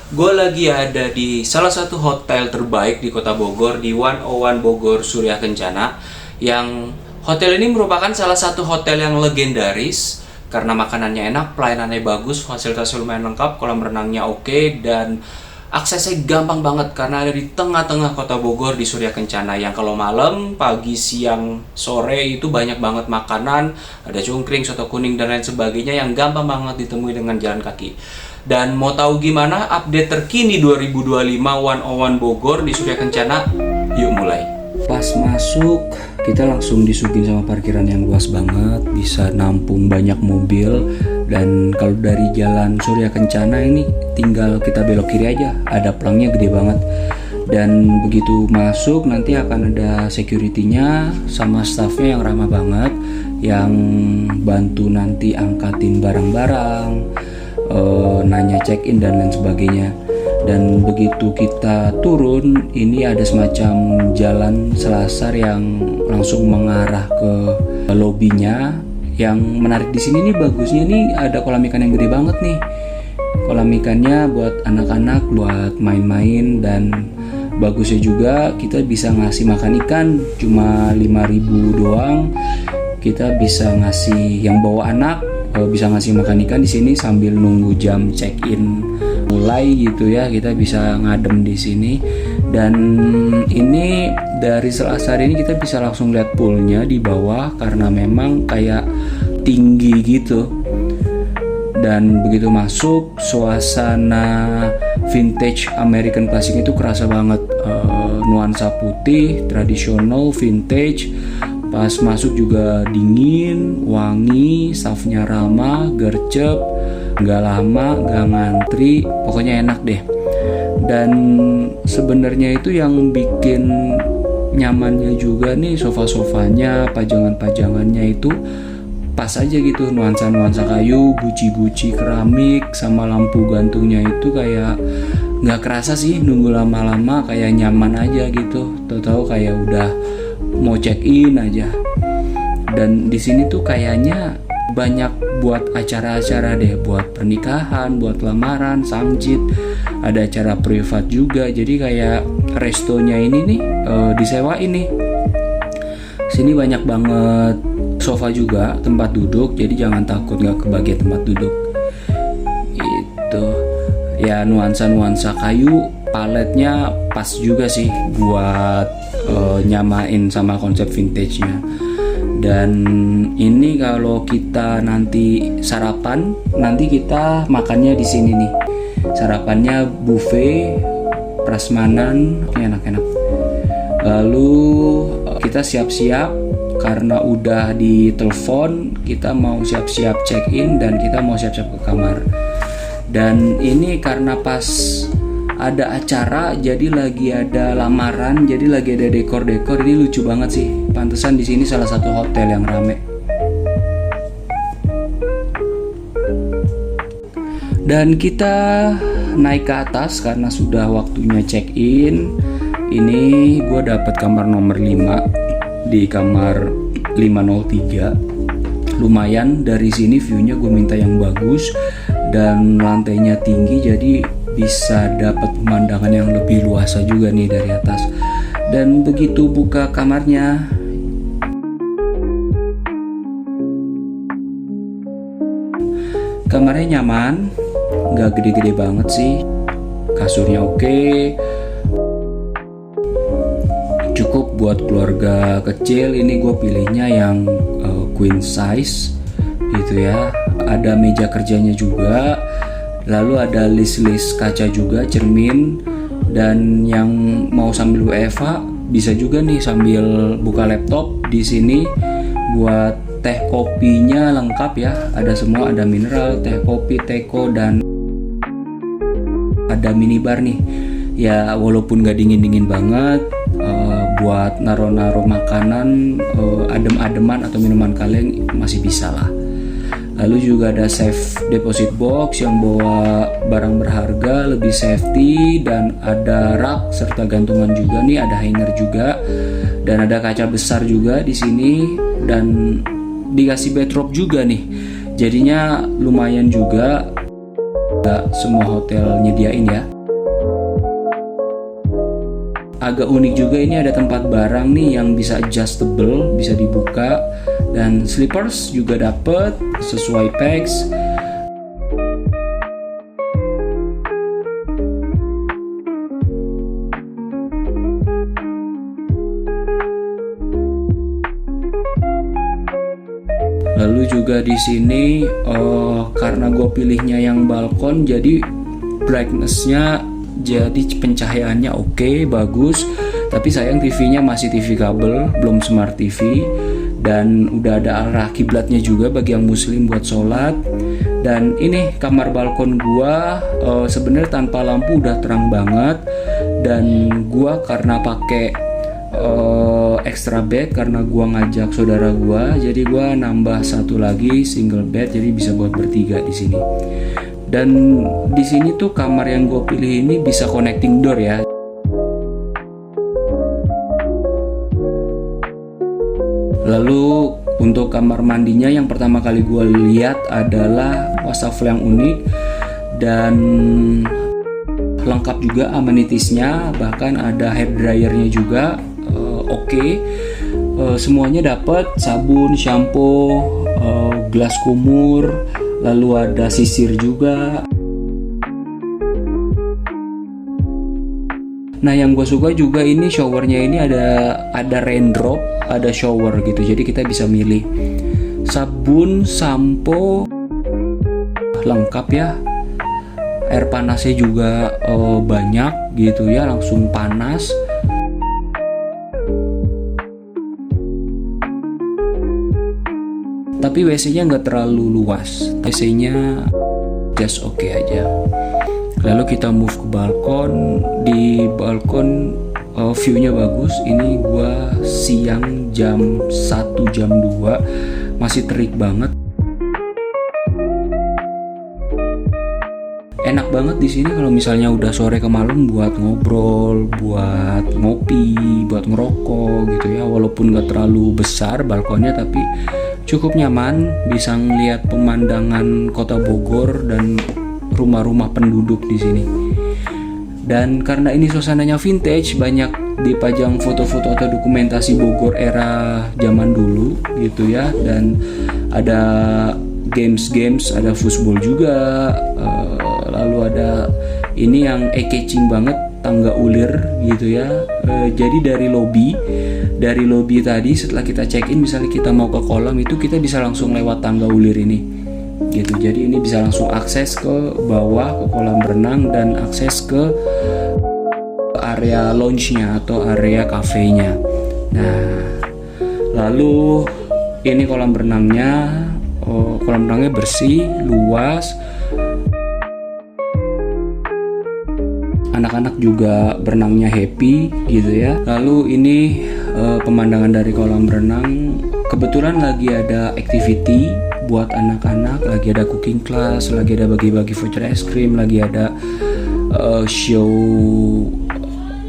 Gue lagi ada di salah satu hotel terbaik di kota Bogor, di 101 Bogor Surya Kencana. Yang hotel ini merupakan salah satu hotel yang legendaris karena makanannya enak, pelayanannya bagus, fasilitasnya lumayan lengkap, kolam renangnya oke, dan aksesnya gampang banget karena ada di tengah-tengah kota Bogor di Surya Kencana. Yang kalau malam, pagi, siang, sore itu banyak banget makanan, ada cungkring, soto kuning, dan lain sebagainya yang gampang banget ditemui dengan jalan kaki. Dan mau tahu gimana update terkini 2025 101 Bogor di Surya Kencana? Yuk mulai. Pas masuk, kita langsung disuguhin sama parkiran yang luas banget, bisa nampung banyak mobil. Dan kalau dari jalan Surya Kencana ini tinggal kita belok kiri aja, ada pelangnya gede banget. Dan begitu masuk nanti akan ada security-nya sama staffnya yang ramah banget, yang bantu nanti angkatin barang-barang, nanya check-in dan lain sebagainya. Dan begitu kita turun, ini ada semacam jalan selasar yang langsung mengarah ke lobinya. Yang menarik di sini nih, bagusnya nih ada kolam ikan yang gede banget nih. Kolam ikannya buat anak-anak, buat main-main, dan bagusnya juga kita bisa ngasih makan ikan cuma 5.000 doang. Kita bisa ngasih yang bawa anak, bisa ngasih makan ikan di sini sambil nunggu jam check-in mulai gitu ya. Kita bisa ngadem di sini. Dan ini dari selasar ini kita bisa langsung lihat poolnya di bawah karena memang kayak tinggi gitu. Dan begitu masuk, suasana vintage American Classic itu kerasa banget, nuansa putih, tradisional, vintage. Pas masuk juga dingin, wangi, staffnya ramah, gercep, nggak lama, nggak ngantri, pokoknya enak deh. Dan sebenarnya itu yang bikin nyamannya juga nih, sofa-sofanya, pajangan-pajangannya itu pas aja gitu, nuansa-nuansa kayu, guci-guci keramik, sama lampu gantungnya itu kayak nggak kerasa sih nunggu lama-lama, kayak nyaman aja gitu. Tahu-tahu kayak udah mau check-in aja. Dan di sini tuh kayaknya banyak buat acara-acara deh, buat pernikahan, buat lamaran, samjid, ada acara privat juga. Jadi kayak restonya ini nih disewain nih. Sini banyak banget sofa juga, tempat duduk, jadi jangan takut nggak kebagian tempat duduk. Itu ya, nuansa-nuansa kayu, paletnya pas juga sih buat nyamain sama konsep vintage-nya. Dan ini kalau kita nanti sarapan, nanti kita makannya di sini nih. Sarapannya buffet, prasmanan, enak-enak. Lalu kita siap-siap karena udah ditelepon, kita mau siap-siap check-in dan kita mau siap-siap ke kamar. Dan ini karena pas ada acara, jadi lagi ada lamaran, jadi lagi ada dekor-dekor. Ini lucu banget sih. Pantesan di sini salah satu hotel yang rame. Dan kita naik ke atas karena sudah waktunya check-in. Ini gue dapet kamar nomor 5 di kamar 503. Lumayan, dari sini view-nya gue minta yang bagus dan lantainya tinggi, jadi bisa dapat pemandangan yang lebih luasa juga nih dari atas. Dan begitu buka kamarnya, kamarnya nyaman, nggak gede-gede banget sih, kasurnya oke, cukup buat keluarga kecil. Ini gue pilihnya yang queen size gitu ya. Ada meja kerjanya juga, lalu ada list-list kaca juga, cermin. Dan yang mau sambil WFH bisa juga nih sambil buka laptop. Di sini buat teh kopinya lengkap ya, ada semua, ada mineral, teh kopi, teko, dan ada minibar nih ya. Walaupun gak dingin-dingin banget, buat naro-naro makanan, adem-ademan atau minuman kaleng masih bisa lah. Lalu juga ada safe deposit box yang bawa barang berharga, lebih safety. Dan ada rak serta gantungan juga nih, ada hanger juga. Dan ada kaca besar juga di sini, dan dikasih bathrobe juga nih. Jadinya lumayan juga, gak semua hotel nyediain ya. agak unik juga, ini ada tempat barang nih yang bisa adjustable, bisa dibuka, dan slippers juga dapet sesuai packs. Lalu juga di sini karena gue pilihnya yang balkon, jadi brightness-nya, jadi pencahayaannya oke, bagus. Tapi sayang TV-nya masih TV kabel, belum smart TV. Dan udah ada arah kiblatnya juga bagi yang muslim buat sholat. Dan ini kamar balkon gua sebenarnya tanpa lampu udah terang banget. Dan gua karena pakai extra bed karena gua ngajak saudara gua, jadi gua nambah satu lagi single bed, jadi bisa buat bertiga di sini. Dan di sini tuh kamar yang gue pilih ini bisa connecting door ya. Lalu untuk kamar mandinya yang pertama kali gue lihat adalah wastafel yang unik dan lengkap juga amenitiesnya, bahkan ada hair dryernya juga. Semuanya dapat, sabun, shampoo, gelas kumur, lalu ada sisir juga. Nah yang gue suka juga ini showernya ini ada raindrop, ada shower gitu, jadi kita bisa milih sabun, sampo, lengkap ya. Air panasnya juga banyak gitu ya, langsung panas. Tapi WC-nya nggak terlalu luas, WC-nya just oke aja. Lalu kita move ke balkon. Di balkon view-nya bagus. Ini gua siang jam 1 jam 2 masih terik banget. Enak banget di sini kalau misalnya udah sore ke malam buat ngobrol, buat ngopi, buat ngerokok gitu ya. Walaupun nggak terlalu besar balkonnya, tapi cukup nyaman, bisa ngeliat pemandangan kota Bogor dan rumah-rumah penduduk di sini. Dan karena ini suasananya vintage, banyak dipajang foto-foto atau dokumentasi Bogor era zaman dulu gitu ya. Dan ada games, ada football juga. Lalu ada ini yang eye-catching banget, tangga ulir gitu ya. Jadi dari lobby tadi setelah kita check in, misalnya kita mau ke kolam itu kita bisa langsung lewat tangga ulir ini gitu. Jadi ini bisa langsung akses ke bawah ke kolam renang dan akses ke area lounge-nya atau area kafenya. Nah lalu ini kolam renangnya bersih, luas. Anak-anak juga berenangnya happy gitu ya. Lalu ini pemandangan dari kolam renang. Kebetulan lagi ada activity buat anak-anak, lagi ada cooking class, lagi ada bagi-bagi voucher es krim, lagi ada show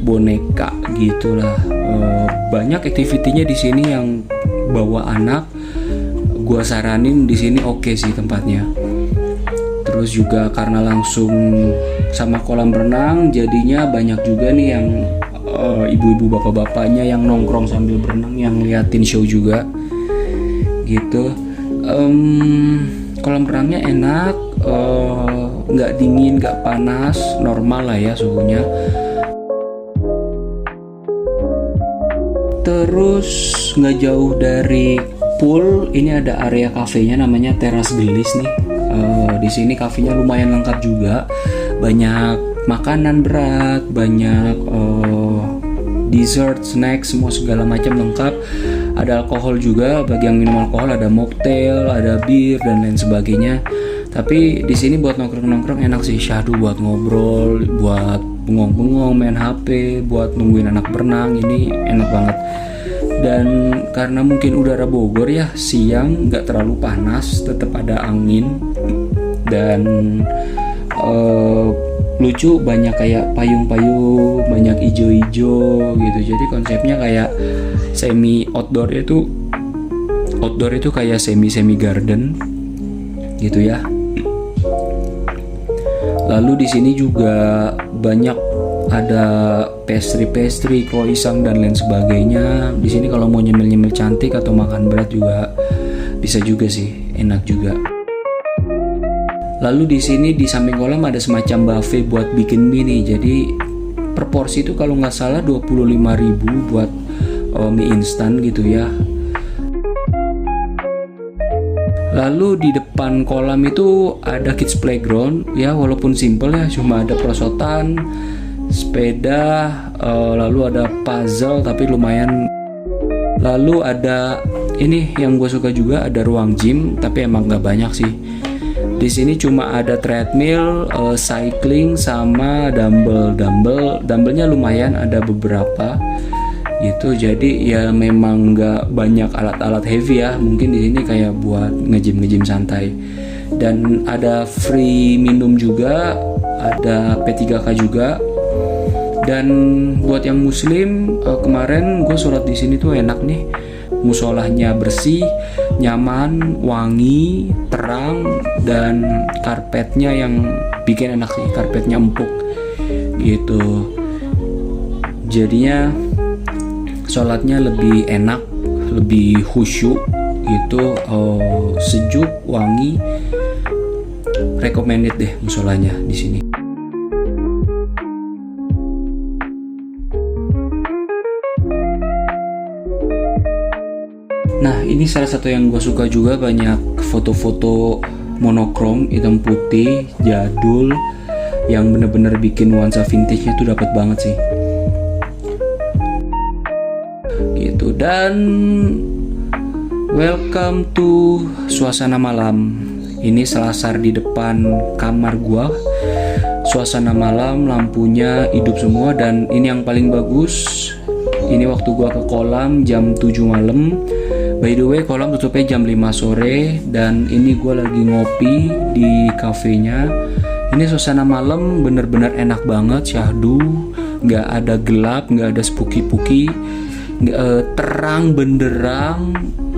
boneka gitulah. Banyak activity-nya di sini yang bawa anak. Gua saranin di sini oke sih tempatnya. Terus juga karena langsung sama kolam renang, jadinya banyak juga nih yang ibu-ibu bapak-bapaknya yang nongkrong sambil berenang, yang liatin show juga gitu. Kolam renangnya enak, nggak dingin, nggak panas, normal lah ya suhunya. Terus nggak jauh dari pool ini ada area kafenya namanya Teras Gelis nih. Di sini kafenya lumayan lengkap juga, banyak makanan berat, banyak dessert, snack, semua segala macam lengkap. Ada alkohol juga, bagi yang minum alkohol ada mocktail, ada bir dan lain sebagainya. Tapi di sini buat nongkrong-nongkrong enak sih, syahdu buat ngobrol, buat bengong-bengong, main HP, buat nungguin anak berenang, ini enak banget. Dan karena mungkin udara Bogor ya, siang nggak terlalu panas, tetap ada angin dan lucu, banyak kayak payung-payung, banyak ijo-ijo gitu. Jadi konsepnya kayak semi outdoor itu kayak semi garden gitu ya. Lalu di sini juga banyak ada pastry, croissant dan lain sebagainya. Di sini kalau mau nyemil-nyemil cantik atau makan berat juga bisa juga sih, enak juga. Lalu di sini di samping kolam ada semacam buffet buat bikin mie nih. Jadi per porsi itu kalau nggak salah 25.000 buat mie instan gitu ya. Lalu di depan kolam itu ada kids playground ya, walaupun simple ya, cuma ada perosotan, sepeda, lalu ada puzzle tapi lumayan. Lalu ada ini yang gue suka juga, ada ruang gym tapi emang nggak banyak sih. Di sini cuma ada treadmill, cycling sama dumbbellnya lumayan, ada beberapa gitu. Jadi ya memang nggak banyak alat-alat heavy ya, mungkin di sini kayak buat nge-gym santai. Dan ada free minum juga, ada P3K juga. Dan buat yang muslim, kemarin gue sholat di sini tuh enak nih. Musolahnya bersih, nyaman, wangi, terang, dan karpetnya yang bikin enak sih, karpetnya empuk gitu. Jadinya sholatnya lebih enak, lebih khusyuk gitu, sejuk, wangi. Recommended deh musolanya di sini. Nah, ini salah satu yang gue suka juga, banyak foto-foto monokrom hitam putih jadul yang bener-bener bikin nuansa vintage-nya tuh dapat banget sih gitu. Dan welcome to suasana malam. Ini selasar di depan kamar gua, suasana malam, lampunya hidup semua. Dan ini yang paling bagus, ini waktu gua ke kolam jam 7 malam. By the way, kolam tutupnya jam 5 sore. Dan ini gue lagi ngopi di kafenya. Ini suasana malam bener-bener enak banget, syahdu. Gak ada gelap, gak ada spooky-pooky, terang benderang.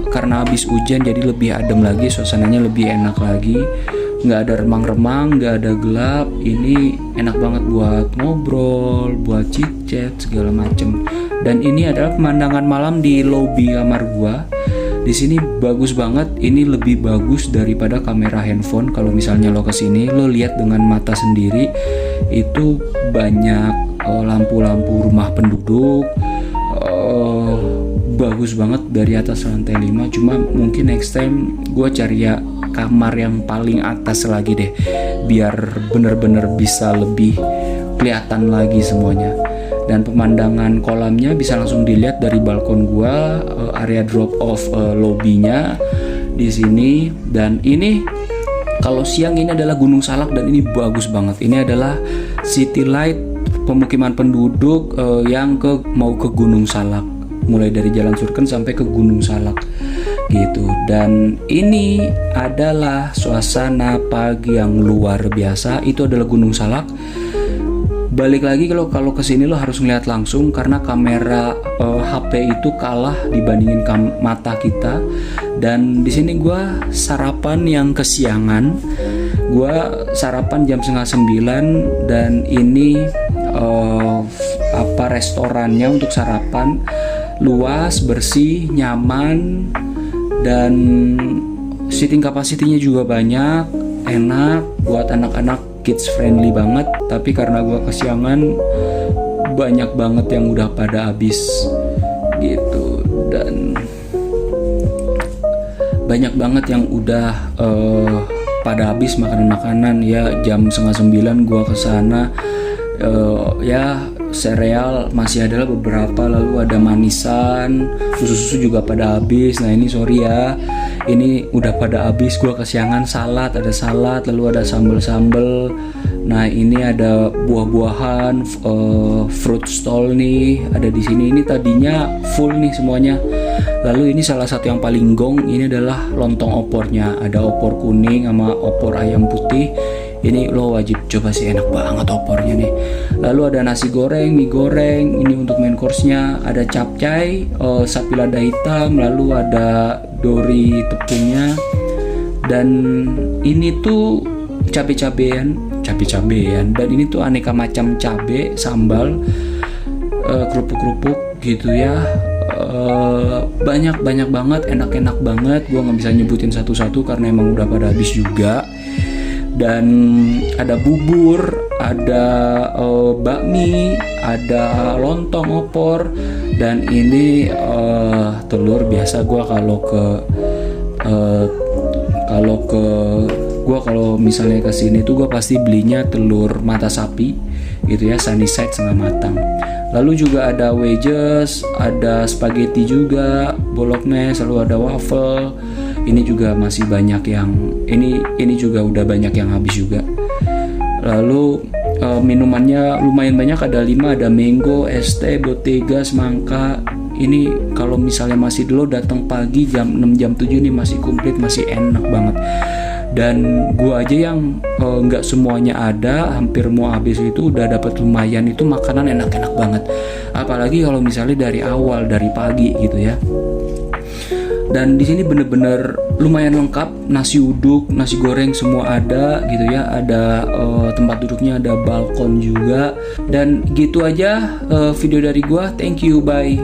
Karena habis hujan jadi lebih adem lagi, suasananya lebih enak lagi. Gak ada remang-remang, gak ada gelap. Ini enak banget buat ngobrol, buat chit-chat segala macem. Dan ini adalah pemandangan malam di lobi kamar gua. Di sini bagus banget. Ini lebih bagus daripada kamera handphone. Kalau misalnya lo kesini, lo lihat dengan mata sendiri. Itu banyak lampu-lampu rumah penduduk. Bagus banget dari atas lantai 5. Cuma mungkin next time gue cari ya kamar yang paling atas lagi deh, biar bener-bener bisa lebih kelihatan lagi semuanya. Dan pemandangan kolamnya bisa langsung dilihat dari balkon gua, area drop off lobbynya di sini. Dan ini kalau siang ini adalah Gunung Salak dan ini bagus banget. Ini adalah city light pemukiman penduduk yang mau ke Gunung Salak, mulai dari Jalan Surken sampai ke Gunung Salak gitu. Dan ini adalah suasana pagi yang luar biasa. Itu adalah Gunung Salak. Balik lagi, kalau kesini lo harus ngeliat langsung karena kamera HP itu kalah dibandingin mata kita. Dan di sini gue sarapan yang kesiangan. Gue sarapan jam 8:30 dan ini restorannya untuk sarapan luas, bersih, nyaman, dan seating capacity-nya juga banyak, enak buat anak-anak, kids friendly banget. Tapi karena gua kesiangan, banyak banget yang udah pada habis gitu. Dan banyak banget yang udah pada habis makanan-makanan ya. Jam 8:30 gua kesana, ya sereal masih ada beberapa, lalu ada manisan, susu-susu juga pada habis. Nah ini sorry ya, ini udah pada habis, gua kesiangan. Salad, ada salad, lalu ada sambel-sambel. Nah ini ada buah-buahan, fruit stall nih ada di sini. Ini tadinya full nih semuanya. Lalu ini salah satu yang paling gong, ini adalah lontong opornya. Ada opor kuning sama opor ayam putih. Ini lo wajib coba sih, enak banget opornya nih. Lalu ada nasi goreng, mie goreng, ini untuk main course-nya. Ada capcay, sapi lada hitam, lalu ada dori tepungnya. Dan ini tuh cabe-cabean, dan ini tuh aneka macam cabe, sambal, kerupuk-kerupuk gitu ya. Banyak banget, enak-enak banget. Gua nggak bisa nyebutin satu-satu karena emang udah pada habis juga. Dan ada bubur, ada bakmi, ada lontong opor, dan ini telur. Biasa gua kalau misalnya ke sini tuh gua pasti belinya telur mata sapi gitu ya, sunny side setengah matang. Lalu juga ada wedges, ada spaghetti juga, bolognese, lalu ada waffle. Ini juga masih banyak yang ini juga udah banyak yang habis juga. Lalu minumannya lumayan banyak, ada 5, ada mango, es teh, bottega, semangka. Ini kalau misalnya masih dulu datang pagi jam 6 jam 7 ini masih komplit, masih enak banget. Dan gua aja yang nggak semuanya ada, hampir mau habis itu udah dapat lumayan, itu makanan enak-enak banget. Apalagi kalau misalnya dari awal, dari pagi gitu ya. Dan di sini bener-bener lumayan lengkap, nasi uduk, nasi goreng semua ada gitu ya. Ada tempat duduknya, ada balkon juga. Dan gitu aja video dari gua. Thank you, bye.